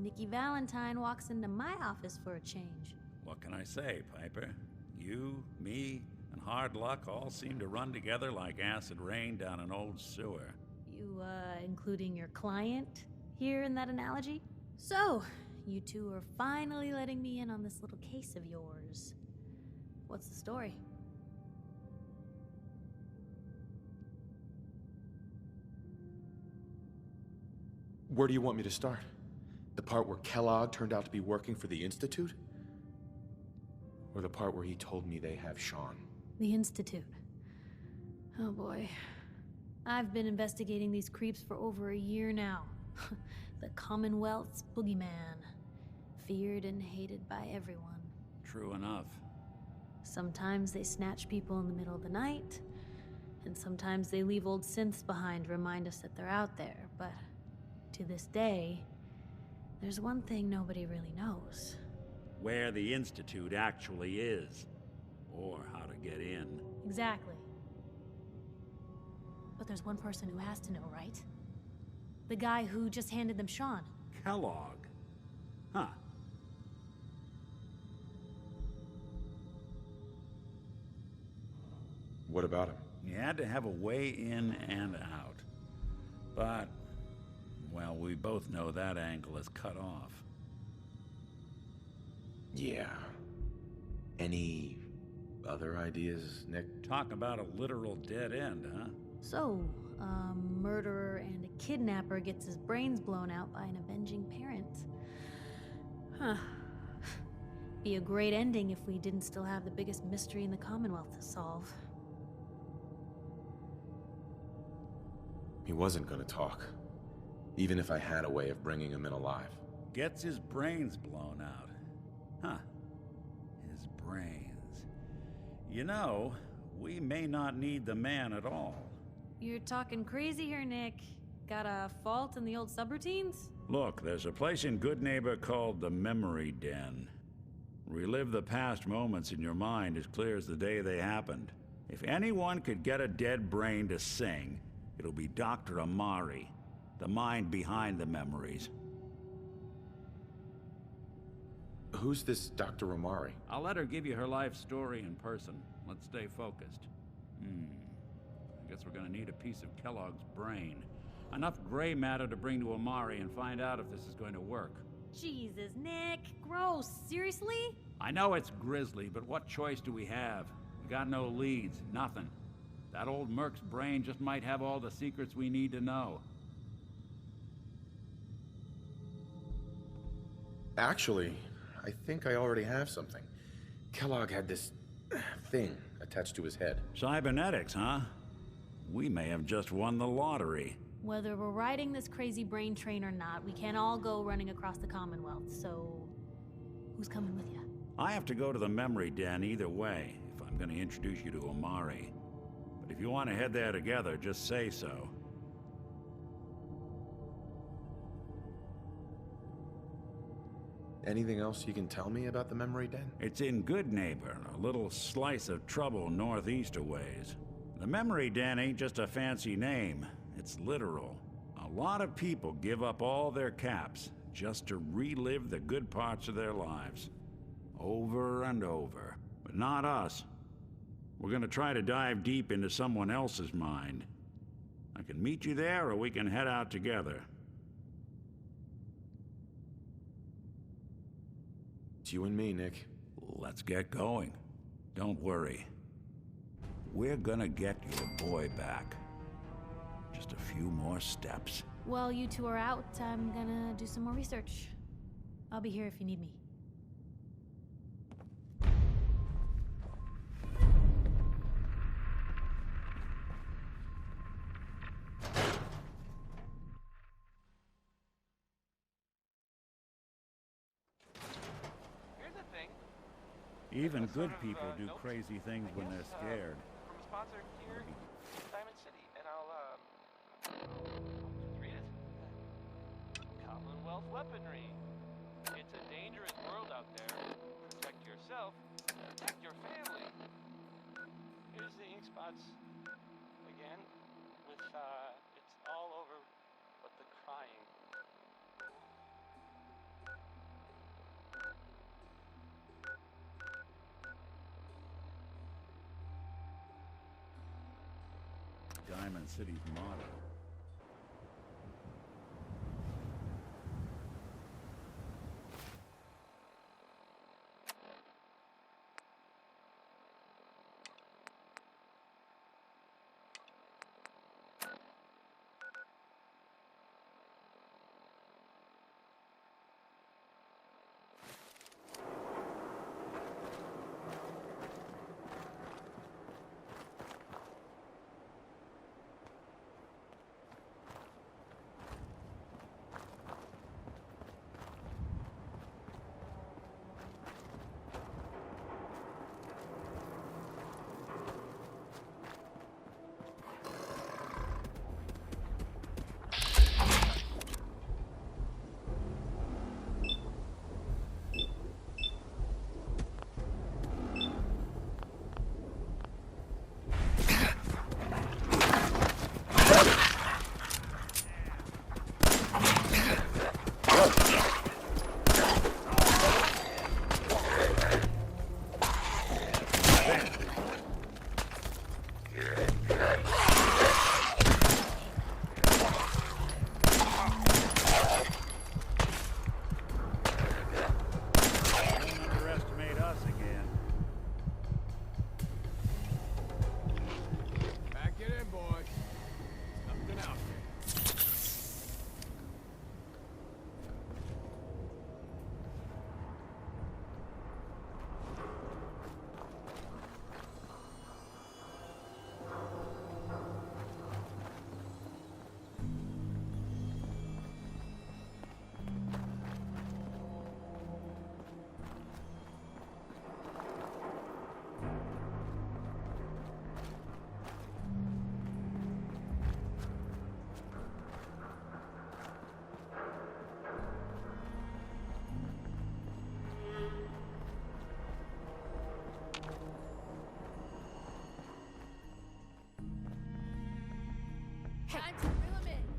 Nikki Valentine walks into my office for a change. What can I say, Piper? You, me, and hard luck all seem to run together like acid rain down an old sewer. You, including your client here in that analogy? So, you two are finally letting me in on this little case of yours. What's the story? Where do you want me to start? The part where Kellogg turned out to be working for the Institute? Or the part where he told me they have Sean? The Institute. Oh boy. I've been investigating these creeps for over a year now. The Commonwealth's boogeyman. Feared and hated by everyone. True enough. Sometimes they snatch people in the middle of the night, and sometimes they leave old synths behind to remind us that they're out there, but to this day, there's one thing nobody really knows. Where the Institute actually is. Or how to get in. Exactly. But there's one person who has to know, right? The guy who just handed them Sean. Kellogg. Huh. What about him? He had to have a way in and out. But, well, we both know that angle is cut off. Yeah. Any other ideas, Nick? Talk about a literal dead end, huh? So, a murderer and a kidnapper gets his brains blown out by an avenging parent. Huh. Be a great ending if we didn't still have the biggest mystery in the Commonwealth to solve. He wasn't gonna talk. Even if I had a way of bringing him in alive. Gets his brains blown out. Huh. His brains. You know, we may not need the man at all. You're talking crazy here, Nick. Got a fault in the old subroutines? Look, there's a place in Goodneighbour called the Memory Den. Relive the past moments in your mind as clear as the day they happened. If anyone could get a dead brain to sing, it'll be Dr. Amari, the mind behind the memories. Who's this Dr. Amari? I'll let her give you her life story in person. Let's stay focused. I guess we're gonna need a piece of Kellogg's brain. Enough gray matter to bring to Amari and find out if this is going to work. Jesus, Nick. Gross. Seriously? I know it's grisly, but what choice do we have? We got no leads, nothing. That old Merc's brain just might have all the secrets we need to know. Actually, I think I already have something. Kellogg had this thing attached to his head. Cybernetics, huh? We may have just won the lottery. Whether we're riding this crazy brain train or not, we can't all go running across the Commonwealth, so who's coming with you? I have to go to the Memory Den either way, if I'm going to introduce you to Amari. But if you want to head there together, just say so. Anything else you can tell me about the Memory Den? It's in Goodneighbour, a little slice of trouble northeast a ways. The Memory Den ain't just a fancy name, it's literal. A lot of people give up all their caps just to relive the good parts of their lives. Over and over. But not us. We're gonna try to dive deep into someone else's mind. I can meet you there, or we can head out together. It's you and me, Nick. Let's get going. Don't worry. We're gonna get your boy back. Just a few more steps. While you two are out, I'm gonna do some more research. I'll be here if you need me. Even good people do crazy things when they're scared. From a sponsor here, Diamond City, and I'll read it. Commonwealth weaponry. It's a dangerous world out there. Protect yourself. Protect your family. Here's the ink spots again, with it's all over, but the crying. Diamond City's motto. Time to reel him in.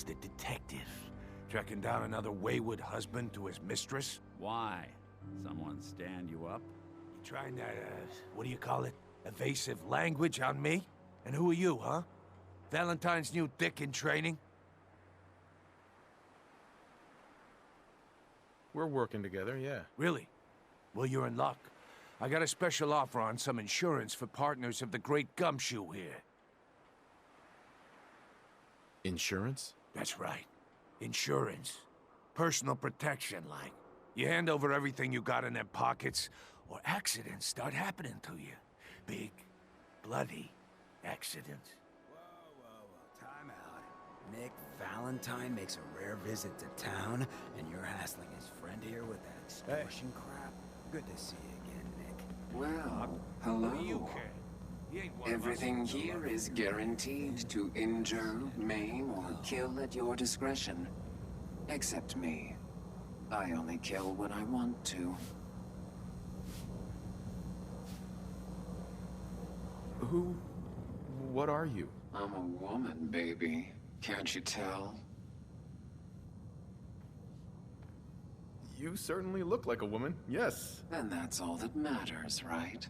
It's the detective. Tracking down another wayward husband to his mistress. Why? Someone stand you up? You trying that, what do you call it? Evasive language on me? And who are you, huh? Valentine's new dick in training? We're working together, yeah. Really? Well, you're in luck. I got a special offer on some insurance for partners of the Great Gumshoe here. Insurance? That's right. Insurance. Personal protection, like. You hand over everything you got in them pockets, or accidents start happening to you. Big, bloody accidents. Whoa. Time out. Nick Valentine makes a rare visit to town, and you're hassling his friend here with that extortion crap? Good to see you again, Nick. Well, hello. What do you care? He ain't one of us. Everything here is guaranteed to injure, maim, or kill at your discretion. Except me. I only kill when I want to. What are you? I'm a woman, baby. Can't you tell? You certainly look like a woman, yes. And that's all that matters, right?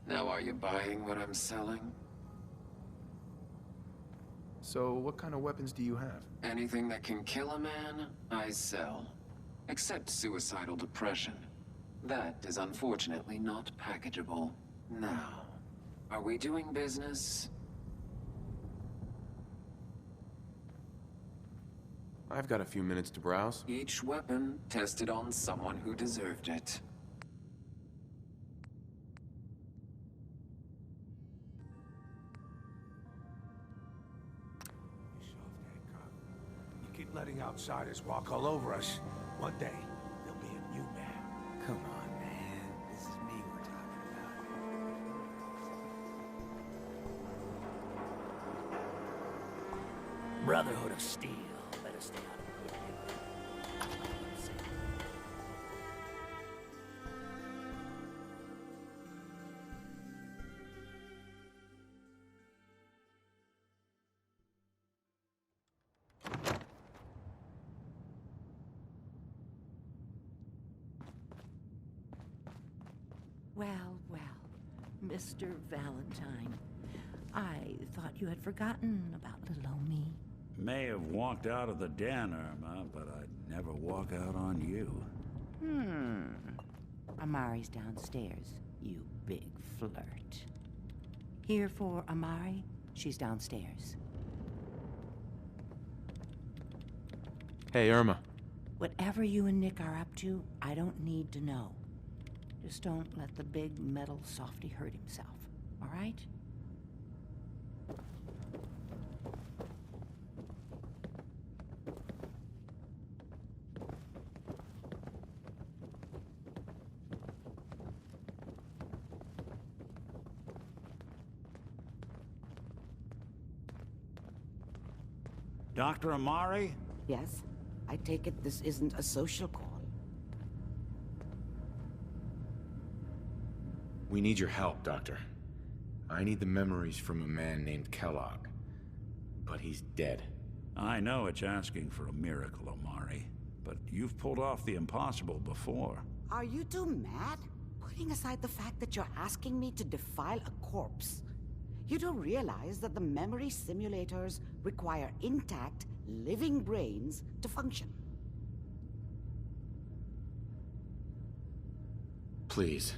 Now are you buying what I'm selling? So, what kind of weapons do you have? Anything that can kill a man, I sell. Except suicidal depression. That is unfortunately not packageable. Now, are we doing business? I've got a few minutes to browse. Each weapon tested on someone who deserved it. You keep letting outsiders walk all over us. One day, there'll be a new man. Come on, man. This is me we're talking about. Brotherhood of Steel. Better stay out of Goodneighbour. Well, Mr. Valentine. I thought you had forgotten about little old me. May have walked out of the den, Irma, but I'd never walk out on you. Amari's downstairs, you big flirt. Here for Amari, she's downstairs. Hey, Irma. Whatever you and Nick are up to, I don't need to know. Just don't let the big metal softy hurt himself, all right? Dr. Amari? Yes? I take it this isn't a social call. We need your help, Doctor. I need the memories from a man named Kellogg. But he's dead. I know it's asking for a miracle, Amari, but you've pulled off the impossible before. Are you two mad? Putting aside the fact that you're asking me to defile a corpse, you don't realize that the memory simulators require intact, living brains to function. Please.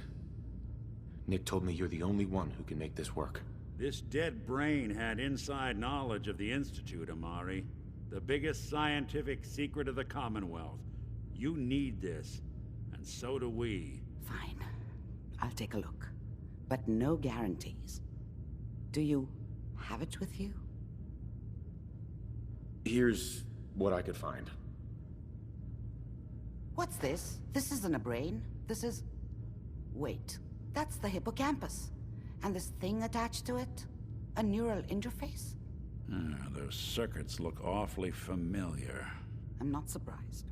Nick told me you're the only one who can make this work. This dead brain had inside knowledge of the Institute, Amari. The biggest scientific secret of the Commonwealth. You need this, and so do we. Fine. I'll take a look. But no guarantees. Do you have it with you? Here's what I could find. What's this? This isn't a brain. This is... Wait. That's the hippocampus. And this thing attached to it? A neural interface? Those circuits look awfully familiar. I'm not surprised.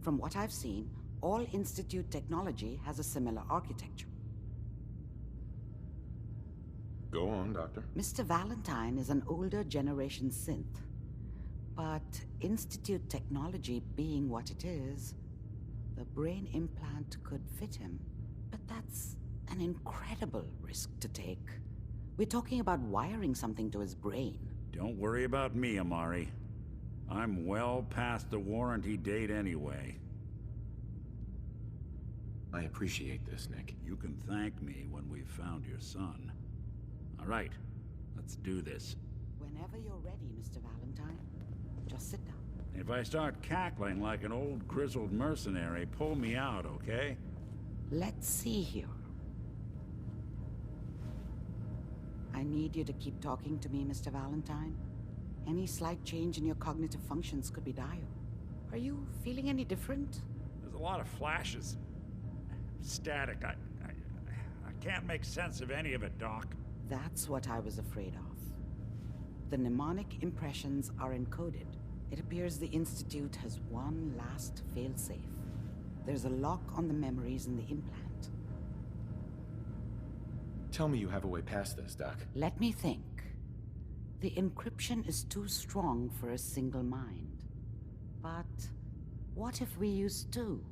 From what I've seen, all Institute technology has a similar architecture. Go on, Doctor. Mr. Valentine is an older generation synth. But Institute technology being what it is, the brain implant could fit him. But that's an incredible risk to take. We're talking about wiring something to his brain. Don't worry about me, Amari. I'm well past the warranty date anyway. I appreciate this, Nick. You can thank me when we've found your son. All right, let's do this. Whenever you're ready, Mr. Valentine, just sit down. If I start cackling like an old grizzled mercenary, pull me out, okay? Let's see here. I need you to keep talking to me, Mr. Valentine. Any slight change in your cognitive functions could be dire. Are you feeling any different? There's a lot of flashes. Static. I can't make sense of any of it, Doc. That's what I was afraid of. The mnemonic impressions are encoded. It appears the Institute has one last failsafe. There's a lock on the memories in the implant. Tell me you have a way past this, Doc. Let me think. The encryption is too strong for a single mind. But what if we use two?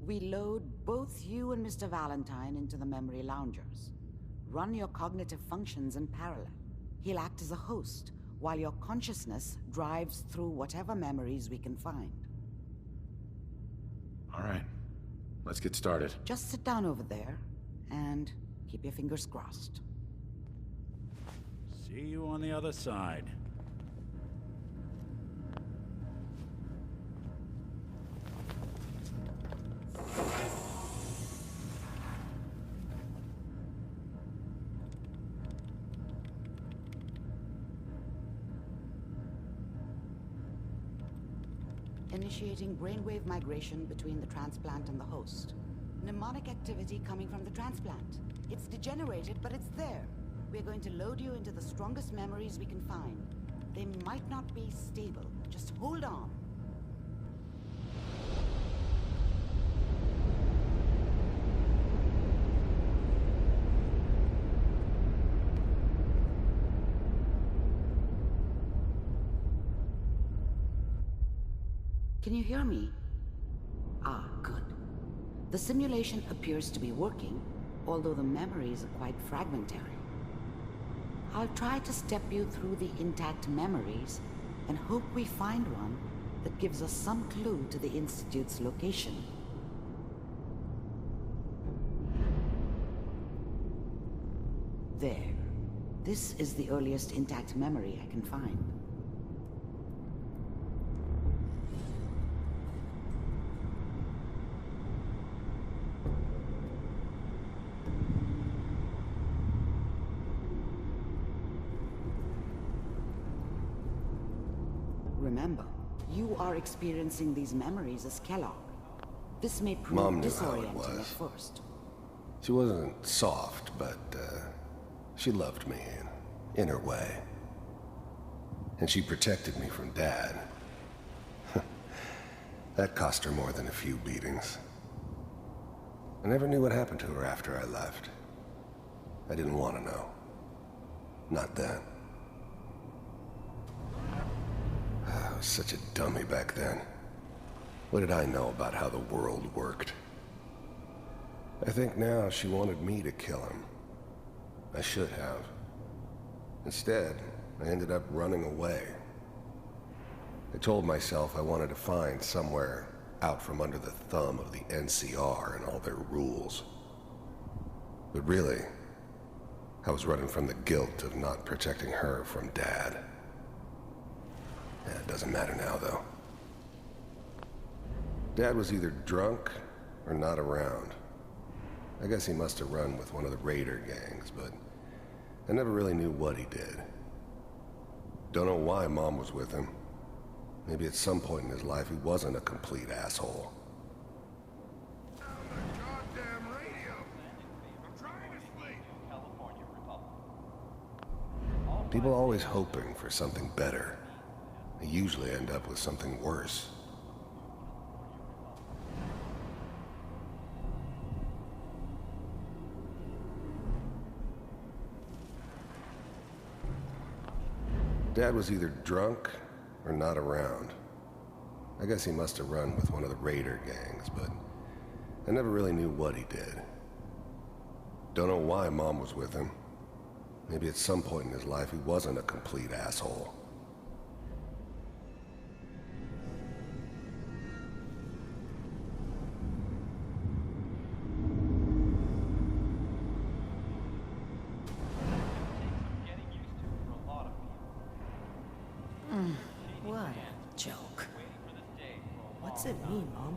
We load both you and Mr. Valentine into the memory loungers. Run your cognitive functions in parallel. He'll act as a host, while your consciousness drives through whatever memories we can find. All right. Let's get started. Just sit down over there, and keep your fingers crossed. See you on the other side. Initiating brainwave migration between the transplant and the host. Mnemonic activity coming from the transplant. It's degenerated, but it's there. We're going to load you into the strongest memories we can find. They might not be stable. Just hold on. Can you hear me? Ah, good. The simulation appears to be working, although the memories are quite fragmentary. I'll try to step you through the intact memories and hope we find one that gives us some clue to the Institute's location. There. This is the earliest intact memory I can find. Remember, you are experiencing these memories as Kellogg. This may prove Mom knew how it disorienting was. at first. She wasn't soft, but she loved me in her way. And she protected me from Dad. That cost her more than a few beatings. I never knew what happened to her after I left. I didn't want to know. Not then. I was such a dummy back then. What did I know about how the world worked? I think now she wanted me to kill him. I should have. Instead, I ended up running away. I told myself I wanted to find somewhere out from under the thumb of the NCR and all their rules. But really, I was running from the guilt of not protecting her from Dad. It doesn't matter now, though. Dad was either drunk or not around. I guess he must have run with one of the raider gangs, but I never really knew what he did. Don't know why Mom was with him. Maybe at some point in his life he wasn't a complete asshole. People always hoping for something better. They usually end up with something worse. Dad was either drunk or not around. I guess he must have run with one of the raider gangs, but I never really knew what he did. Don't know why Mom was with him. Maybe at some point in his life he wasn't a complete asshole. What a joke. What's it mean, Mom?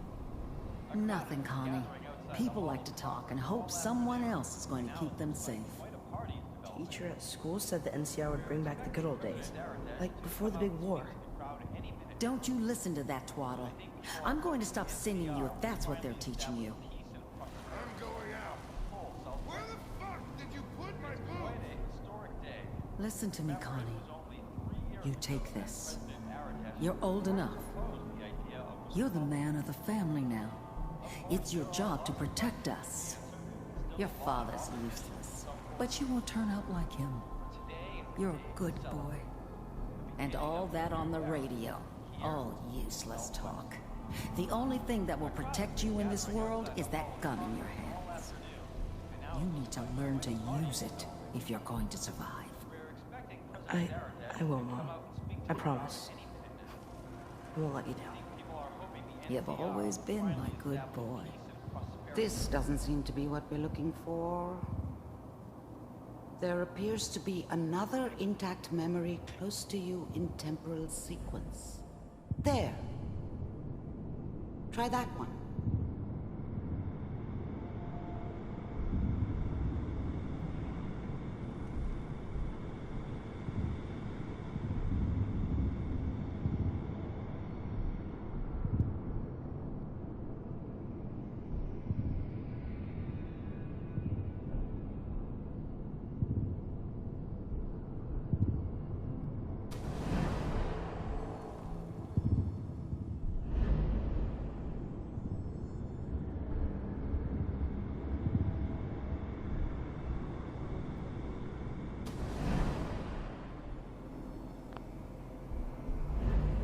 Nothing, Connie. People like to talk and hope someone else is going to keep them safe. Teacher at school said the NCR would bring back the good old days. Like before the big war. Don't you listen to that twaddle. I'm going to stop singing you if that's what they're teaching you. I'm going out. Where the fuck did you put my book? Listen to me, Connie. You take this. You're old enough. You're the man of the family now. It's your job to protect us. Your father's useless, but you won't turn out like him. You're a good boy. And all that on the radio, all useless talk. The only thing that will protect you in this world is that gun in your hands. You need to learn to use it if you're going to survive. I will, Mom. I promise. I won't let you down. You've always been my good boy. This doesn't seem to be what we're looking for. There appears to be another intact memory close to you in temporal sequence. There. Try that one.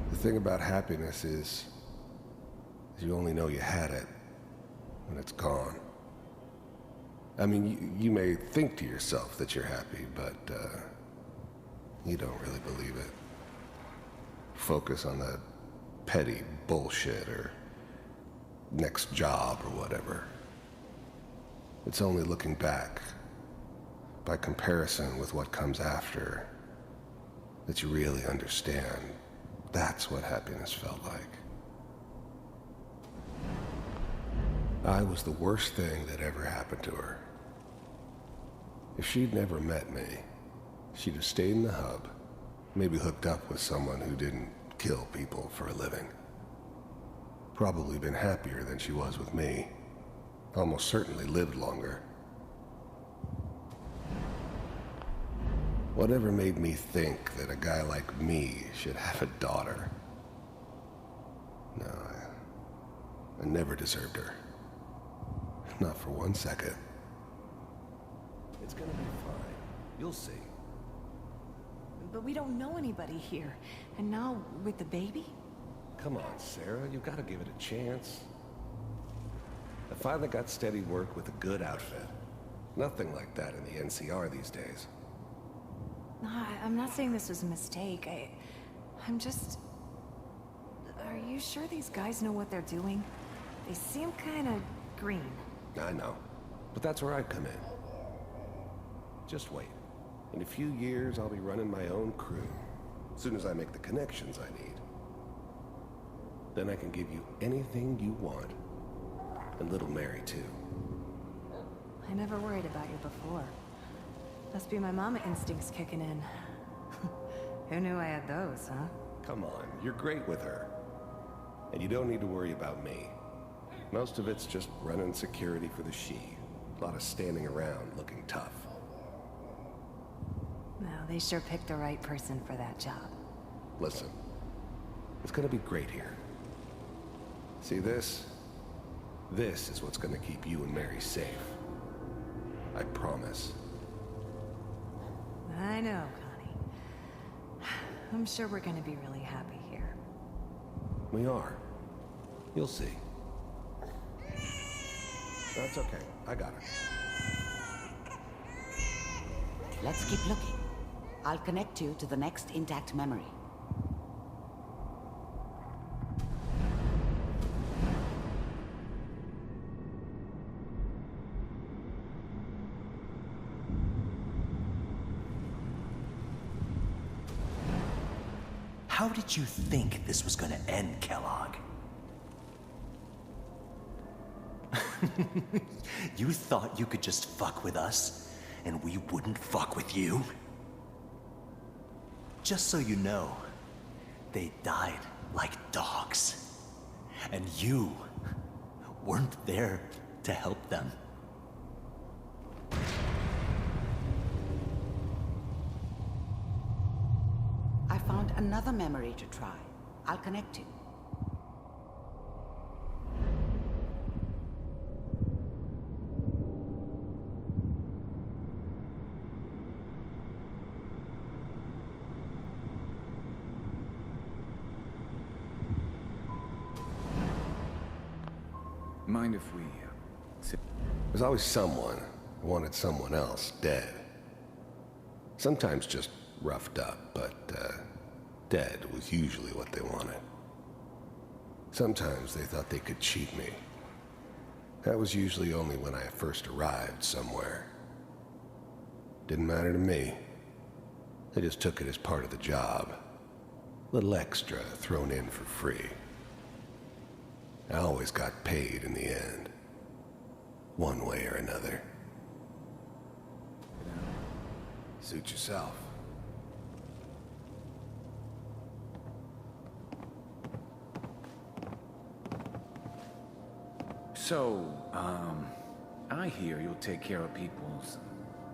The thing about happiness is you only know you had it when it's gone. I mean, you may think to yourself that you're happy, but you don't really believe it. Focus on the petty bullshit or next job or whatever. It's only looking back, by comparison with what comes after, that you really understand. That's what happiness felt like. I was the worst thing that ever happened to her. If she'd never met me, she'd have stayed in the hub, maybe hooked up with someone who didn't kill people for a living. Probably been happier than she was with me. Almost certainly lived longer. Whatever made me think that a guy like me should have a daughter? No, I never deserved her. Not for 1 second. It's gonna be fine. You'll see. But we don't know anybody here. And now, with the baby? Come on, Sarah. You've got to give it a chance. I finally got steady work with a good outfit. Nothing like that in the NCR these days. No, I'm not saying this was a mistake. I'm just... Are you sure these guys know what they're doing? They seem kind of green. I know. But that's where I come in. Just wait. In a few years, I'll be running my own crew. As soon as I make the connections I need. Then I can give you anything you want. And little Mary, too. I never worried about you before. Must be my mama instincts kicking in. Who knew I had those, huh? Come on, you're great with her. And you don't need to worry about me. Most of it's just running security for the she. A lot of standing around looking tough. Well, they sure picked the right person for that job. Listen, it's gonna be great here. See this? This is what's gonna keep you and Mary safe. I promise. I know, Connie. I'm sure we're gonna be really happy here. We are. You'll see. That's okay. I got her. Let's keep looking. I'll connect you to the next intact memory. How did you think this was gonna end, Kellogg? You thought you could just fuck with us, and we wouldn't fuck with you? Just so you know, they died like dogs. And you weren't there to help them. I found another memory to try. I'll connect you. Mind if we sit? There's always someone who wanted someone else dead. Sometimes just roughed up, but dead was usually what they wanted. Sometimes they thought they could cheat me. That was usually only when I first arrived somewhere. Didn't matter to me. They just took it as part of the job. Little extra thrown in for free. I always got paid in the end. One way or another. Suit yourself. So, I hear you'll take care of people's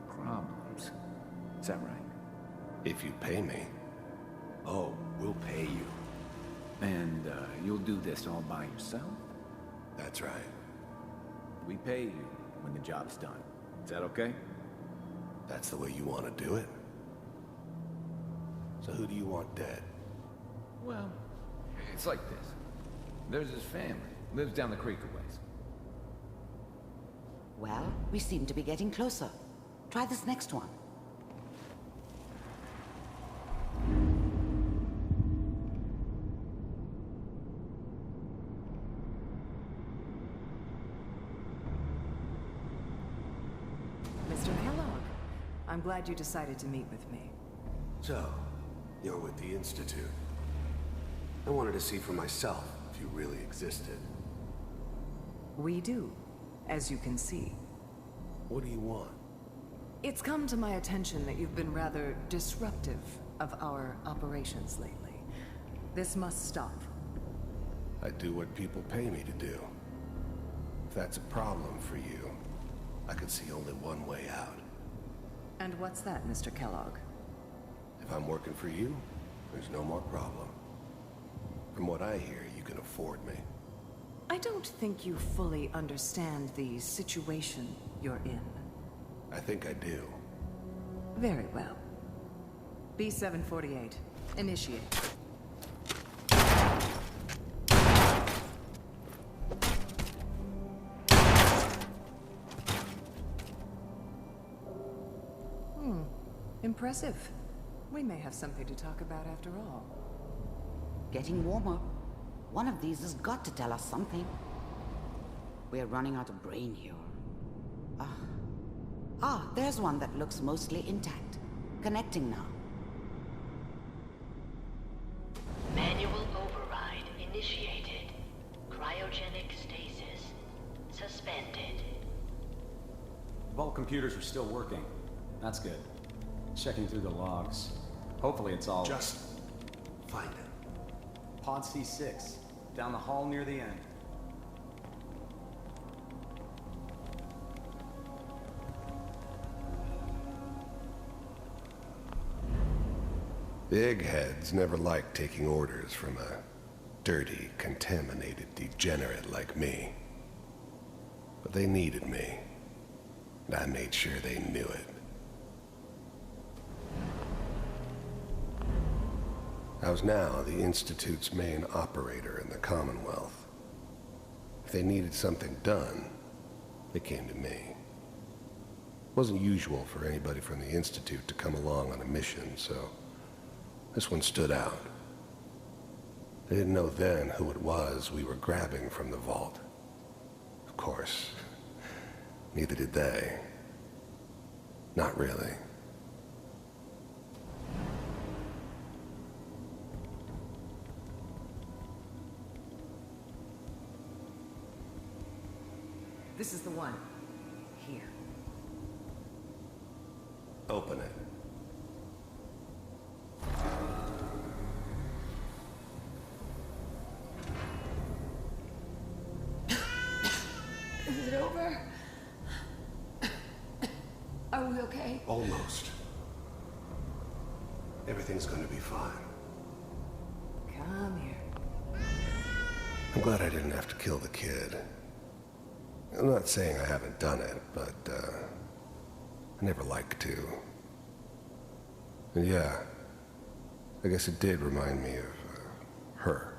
problems. Is that right? If you pay me. Oh, we'll pay you. And, you'll do this all by yourself? That's right. We pay you when the job's done. Is that okay? That's the way you want to do it? So who do you want dead? Well, it's like this. There's his family. Lives down the creek a ways. Well, we seem to be getting closer. Try this next one. Mr. Kellogg, I'm glad you decided to meet with me. So, you're with the Institute. I wanted to see for myself if you really existed. We do, as you can see. What do you want? It's come to my attention that you've been rather disruptive of our operations lately. This must stop. I do what people pay me to do. If that's a problem for you, I could see only one way out. And what's that, Mr. Kellogg? If I'm working for you, there's no more problem. From what I hear, you can afford me. I don't think you fully understand the situation you're in. I think I do. Very well. B-748, initiate. Impressive. We may have something to talk about after all. Getting warmer. One of these has got to tell us something. We're running out of brain here. There's one that looks mostly intact. Connecting now. Manual override initiated. Cryogenic stasis suspended. Vault computers are still working. That's good. Checking through the logs. Hopefully it's all... Just find it. Pod C6. Down the hall near the end. The eggheads never liked taking orders from a dirty, contaminated degenerate like me. But they needed me. And I made sure they knew it. I was now the Institute's main operator in the Commonwealth. If they needed something done, they came to me. It wasn't usual for anybody from the Institute to come along on a mission, so this one stood out. They didn't know then who it was we were grabbing from the vault. Of course, neither did they. Not really. This is the one. Here. Open it. Is it over? Are we okay? Almost. Everything's gonna be fine. Come here. I'm glad I didn't have to kill the kid. I'm not saying I haven't done it, but, I never liked to. And yeah, I guess it did remind me of, her.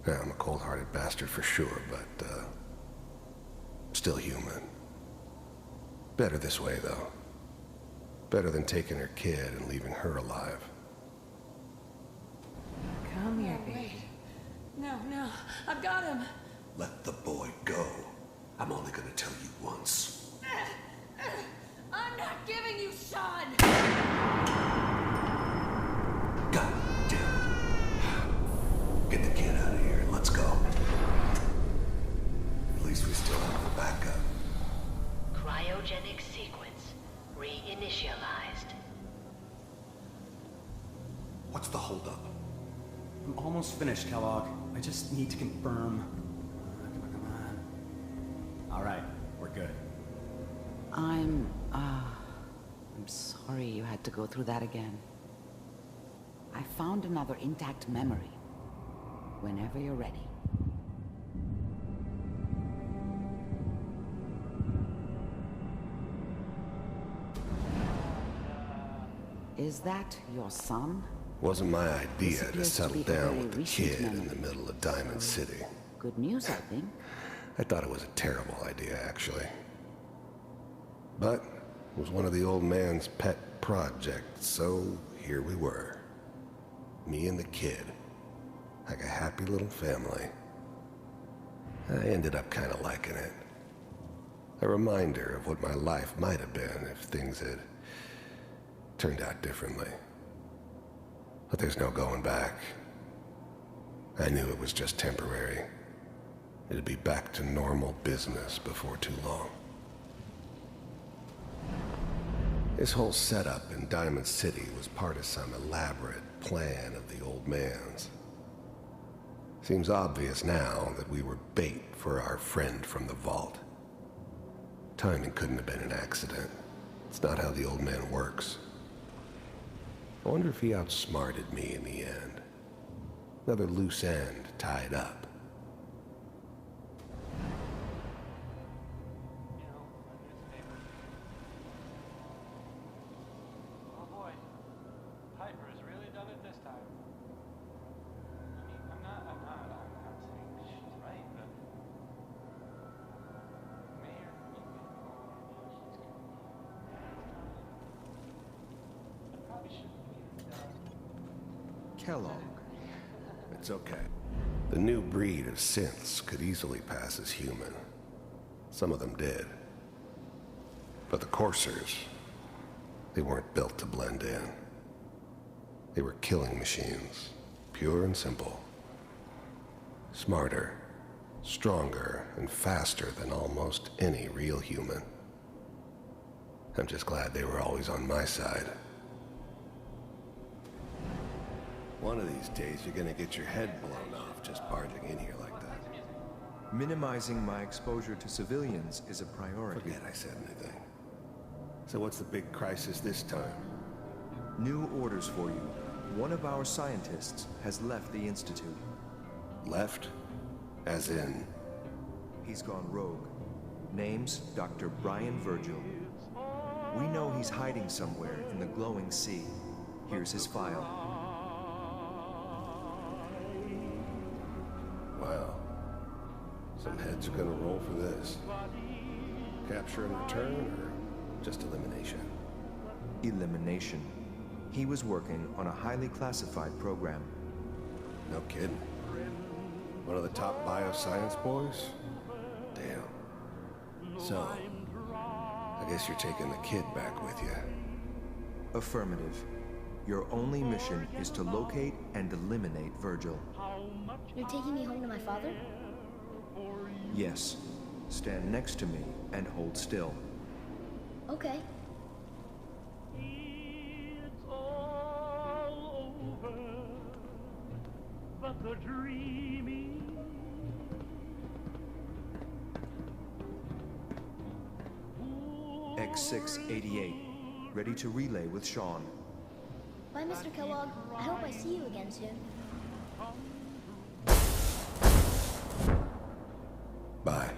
Yeah, I'm a cold-hearted bastard for sure, but, still human. Better this way, though. Better than taking her kid and leaving her alive. Come here, baby. No, I've got him. Let the boy go. I'm only gonna tell you once. I'm not giving you Sean! God damn it. Get the kid out of here and let's go. At least we still have the backup. Cryogenic sequence reinitialized. What's the holdup? I'm almost finished, Kellogg. I just need to confirm. Come on. All right, we're good. I'm sorry you had to go through that again. I found another intact memory. Whenever you're ready. Is that your son? Wasn't my idea to appears to settle be the down very with the recent kid in memory. the middle of Diamond City. Good news, I think. I thought it was a terrible idea, actually. But it was one of the old man's pet projects, so here we were. Me and the kid. Like a happy little family. I ended up kind of liking it. A reminder of what my life might have been if things had turned out differently. But there's no going back. I knew it was just temporary. It'd be back to normal business before too long. This whole setup in Diamond City was part of some elaborate plan of the old man's. Seems obvious now that we were bait for our friend from the vault. Timing couldn't have been an accident. It's not how the old man works. I wonder if he outsmarted me in the end. Another loose end tied up. Oh boy, Piper has really done it this time. I mean, I'm not saying she's right, but Mayor, I probably shouldn't be. Kellogg. It's okay. The new breed of synths could easily pass as human. Some of them did. But the coursers, they weren't built to blend in. They were killing machines, pure and simple. Smarter, stronger, and faster than almost any real human. I'm just glad they were always on my side. One of these days, you're gonna get your head blown off just barging in here like that. Minimizing my exposure to civilians is a priority. Forget I said anything. So what's the big crisis this time? New orders for you. One of our scientists has left the Institute. Left? As in? He's gone rogue. Name's Dr. Brian Virgil. We know he's hiding somewhere in the glowing sea. Here's his file. Wow. Some heads are gonna roll for this. Capture and return, or just elimination? Elimination. He was working on a highly classified program. No kidding. One of the top bioscience boys? Damn. So, I guess you're taking the kid back with you. Affirmative. Your only mission is to locate and eliminate Virgil. You're taking me home to my father? Yes. Stand next to me and hold still. Okay. X688. Ready to relay with Sean. Bye, Mr. Kellogg. I hope I see you again soon. Bye.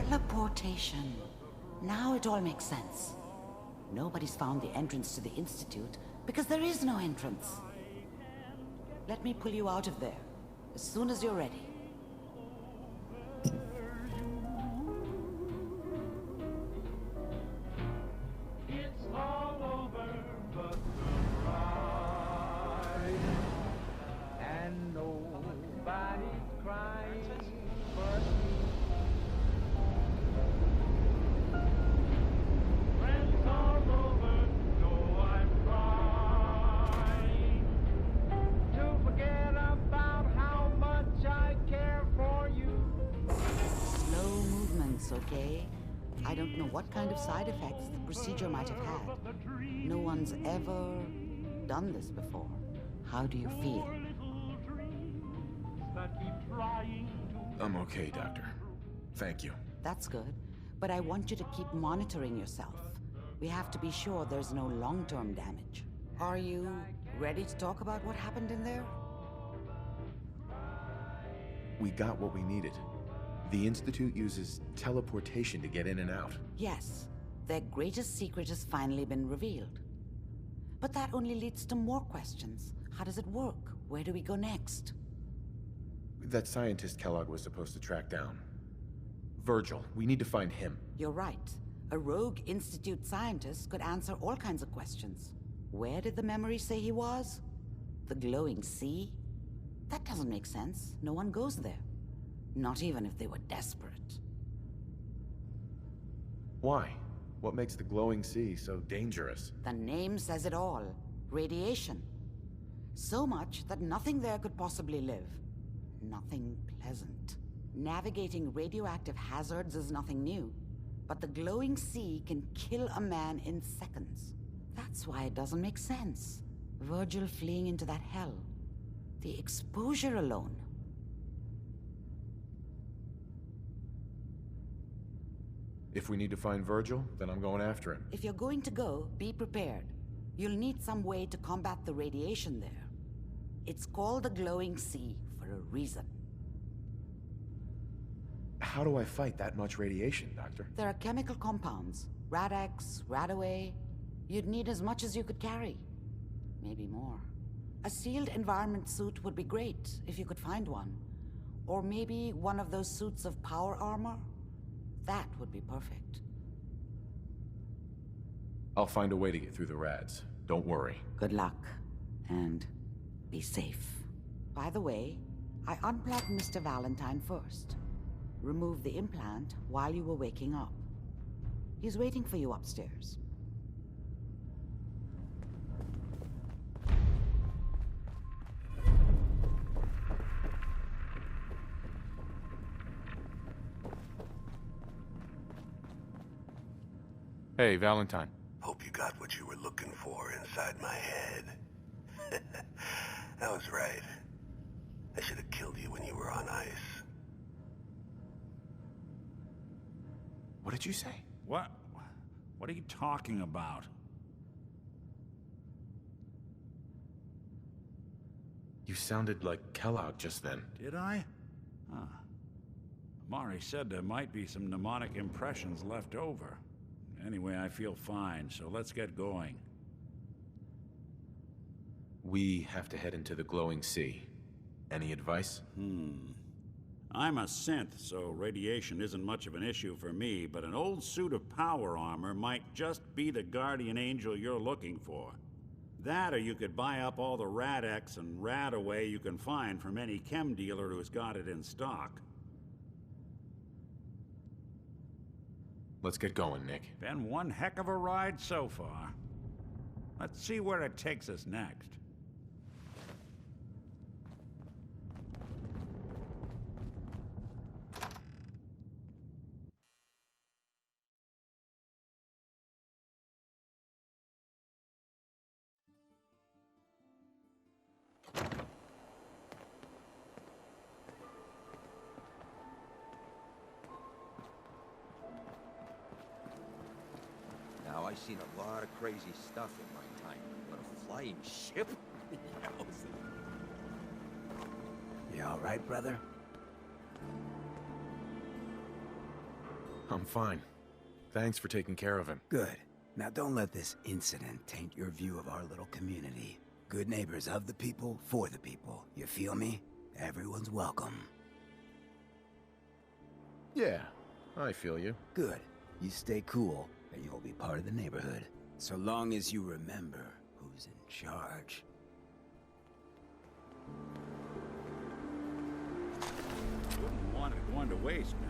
Teleportation. Now it all makes sense. Nobody's found the entrance to the Institute because there is no entrance. Let me pull you out of there as soon as you're ready. Okay? I don't know what kind of side effects the procedure might have had. No one's ever done this before. How do you feel? I'm okay, Doctor. Thank you. That's good, but I want you to keep monitoring yourself. We have to be sure there's no long-term damage. Are you ready to talk about what happened in there? We got what we needed. The Institute uses teleportation to get in and out. Yes. Their greatest secret has finally been revealed. But that only leads to more questions. How does it work? Where do we go next? That scientist Kellogg was supposed to track down. Virgil. We need to find him. You're right. A rogue Institute scientist could answer all kinds of questions. Where did the memory say he was? The glowing sea? That doesn't make sense. No one goes there. Not even if they were desperate. Why? What makes the glowing sea so dangerous? The name says it all. Radiation. So much that nothing there could possibly live. Nothing pleasant. Navigating radioactive hazards is nothing new. But the glowing sea can kill a man in seconds. That's why it doesn't make sense. Virgil fleeing into that hell. The exposure alone. If we need to find Virgil, then I'm going after him. If you're going to go, be prepared. You'll need some way to combat the radiation there. It's called the glowing sea for a reason. How do I fight that much radiation, Doctor? There are chemical compounds. Rad-X, Radaway. You'd need as much as you could carry. Maybe more. A sealed environment suit would be great, if you could find one. Or maybe one of those suits of power armor? That would be perfect. I'll find a way to get through the rads. Don't worry. Good luck. And be safe. By the way, I unplugged Mr. Valentine first. Removed the implant while you were waking up. He's waiting for you upstairs. Hey, Valentine. Hope you got what you were looking for inside my head. I was right. I should have killed you when you were on ice. What did you say? What are you talking about? You sounded like Kellogg just then. Did I? Huh. Mari said there might be some mnemonic impressions left over. Anyway, I feel fine, so let's get going. We have to head into the glowing sea. Any advice? I'm a synth, so radiation isn't much of an issue for me, but an old suit of power armor might just be the guardian angel you're looking for. That, or you could buy up all the Rad-X and Rad-Away you can find from any chem dealer who's got it in stock. Let's get going, Nick. Been one heck of a ride so far. Let's see where it takes us next. Now, I've seen a lot of crazy stuff in my time, but a flying ship? You all right, brother? I'm fine. Thanks for taking care of him. Good. Now, don't let this incident taint your view of our little community. Good neighbors of the people, for the people. You feel me? Everyone's welcome. Yeah, I feel you. Good. You stay cool, and you'll be part of the neighborhood. So long as you remember who's in charge. Wouldn't want it going to waste now.